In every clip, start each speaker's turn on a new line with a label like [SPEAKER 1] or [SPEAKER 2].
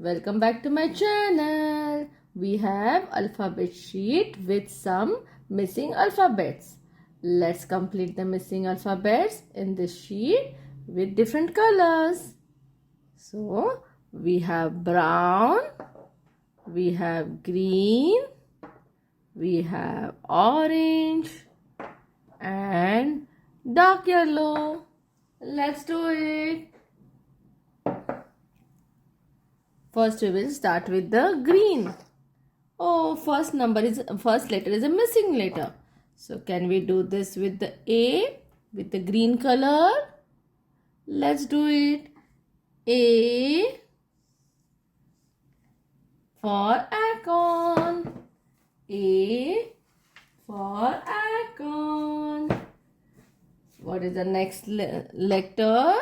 [SPEAKER 1] Welcome back to my channel. We have alphabet sheet with some missing alphabets. Let's complete the missing alphabets in this sheet with different colors. So we have brown, we have green, we have orange and dark yellow. Let's do it. First we will start with the green. Oh, first letter is a missing letter. So can we do this with the A with the green color? Let's do it. A for acorn. A for acorn. What is the next letter?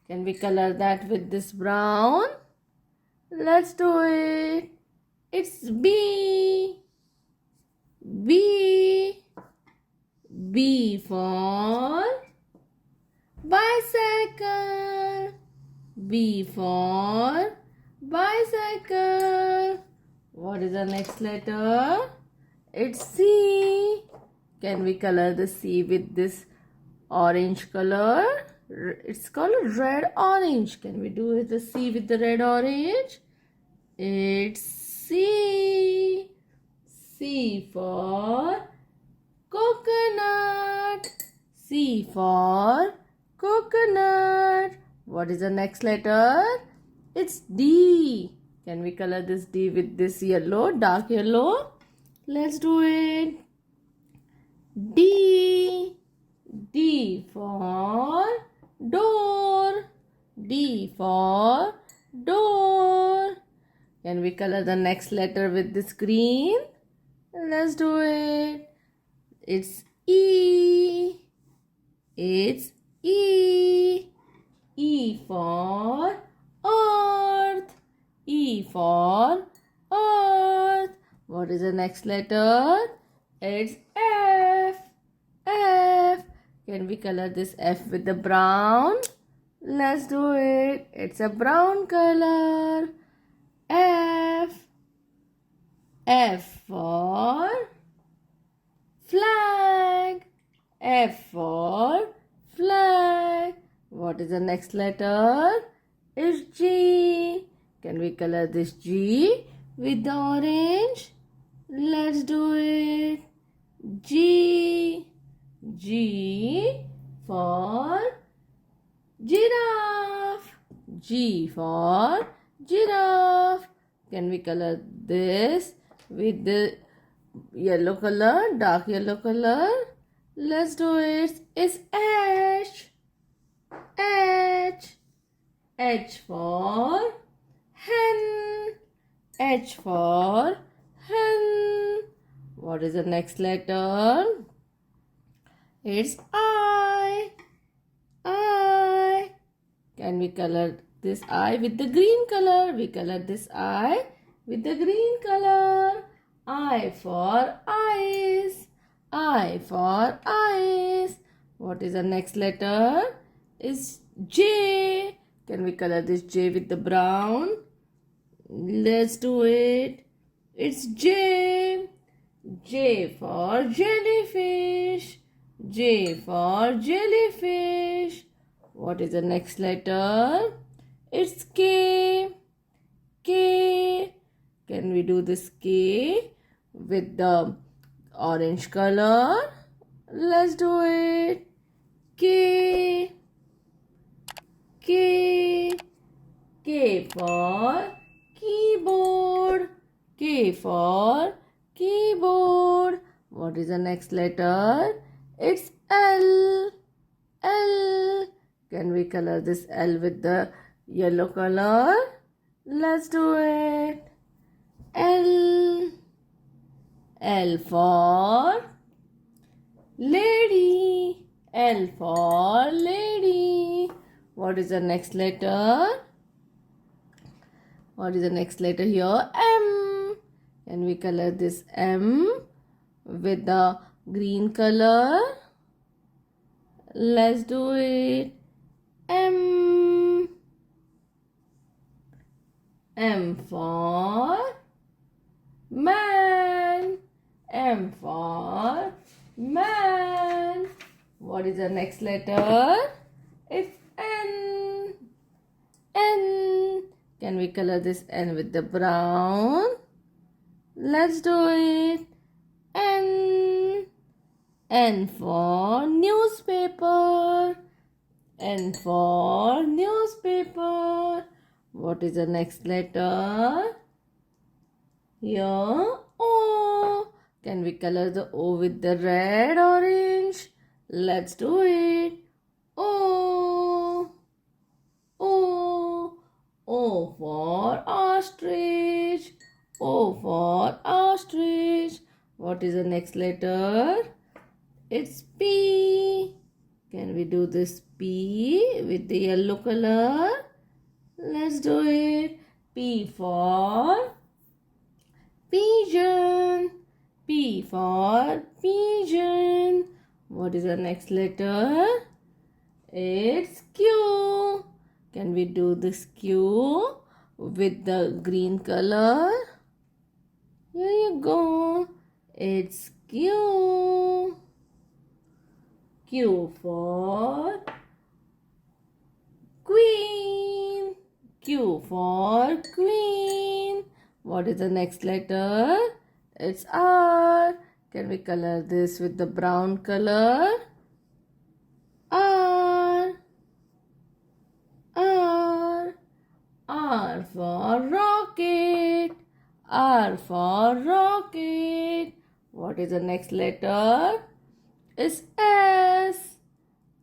[SPEAKER 1] Can we color that with this brown? Let's do it. It's B. B. B for bicycle. B for bicycle. What is the next letter? It's C. Can we color the C with this orange color? It's called red orange. Can we do it the C with the red orange? It's C. C for coconut. C for coconut. What is the next letter? It's D. Can we color this D with this yellow, dark yellow? Let's do it. D. D for door. D for door. Can we color the next letter with this green? Let's do it. It's E. It's E. E for earth. E for earth. What is the next letter? It's F. F. Can we color this F with the brown? Let's do it. It's a brown color. F. F for flag. F for flag. What is the next letter? It's G. Can we color this G with the orange? Let's do it. G. G for giraffe. G for giraffe. Can we color this with the yellow color, dark yellow color? Let's do it. It's H. H. H for hen. H for hen. What is the next letter? It's I. I. Can we color this I with the green color? We color this I with the green color. I for eyes. I for eyes. What is the next letter? It's J. Can we color this J with the brown? Let's do it. It's J. J for jellyfish. J for jellyfish. What is the next letter? It's K. K. Can we do this K with the orange color? Let's do it. K. K. K for keyboard. K for keyboard. What is the next letter? It's L. L. Can we color this L with the yellow color? Let's do it. L. L for lady. L for lady. What is the next letter? What is the next letter here? M. Can we color this M with the green color? Let's do it. M. M for man. M for man. What is the next letter? It's N. N. Can we color this N with the brown? Let's do it. N. N for newspaper. N for newspaper. What is the next letter? Here, O. Can we color the O with the red orange? Let's do it. O. O. O for ostrich. O for ostrich. What is the next letter? It's P. Can we do this P with the yellow color? Let's do it. P for pigeon. P for pigeon. What is the next letter? It's Q. Can we do this Q with the green color? Here you go. It's Q. Q for queen. Q for queen. What is the next letter? It's R. Can we color this with the brown color? R. R. R for rocket. R for rocket. What is the next letter? It's S.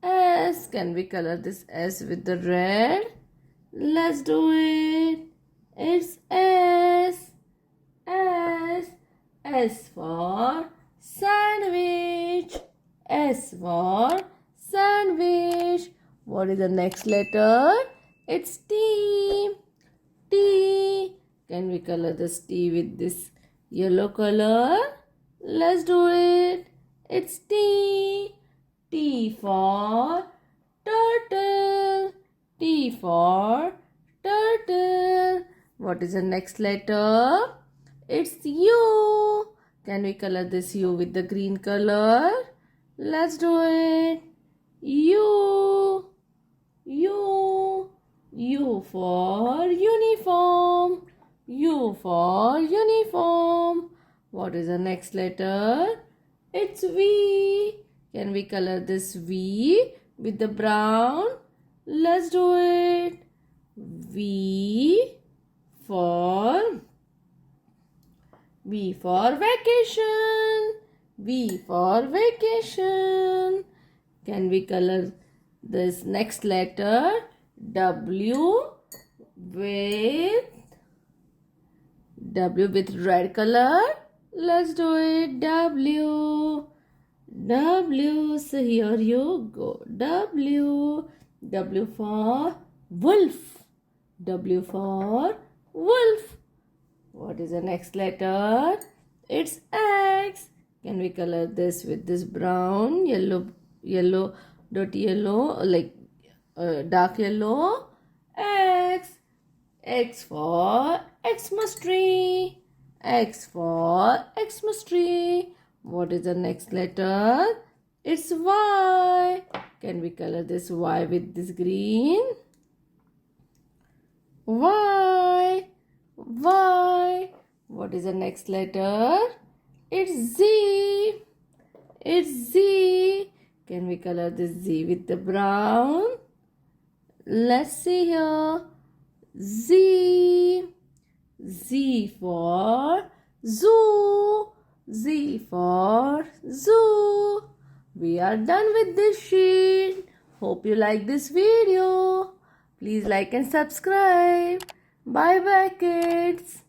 [SPEAKER 1] S. Can we color this S with the red? Let's do it. It's S. S. S for sandwich. S for sandwich. What is the next letter? It's T. T. Can we color this T with this yellow color? Let's do it. It's T. T for turtle. T for turtle. What is the next letter? It's U. Can we color this U with the green color? Let's do it. U. U. U for uniform. U for uniform. What is the next letter? It's V. Can we color this V with the brown? Let's do it. V for vacation. V for vacation. Can we color this next letter? W with red color. Let's do it. W. So here you go. W. W for wolf. W for wolf. What is the next letter? It's X. Can we color this with this brown, yellow, dirty yellow, like dark yellow? X. X for Xmas tree. X for Xmas tree. What is the next letter? It's Y. Can we color this Y with this green? Y. Y. What is the next letter? It's Z. It's Z. Can we color this Z with the brown? Let's see here. Z. Z for zoo. Z for zoo. We are done with this sheet. Hope you like this video. Please like and subscribe. Bye bye kids.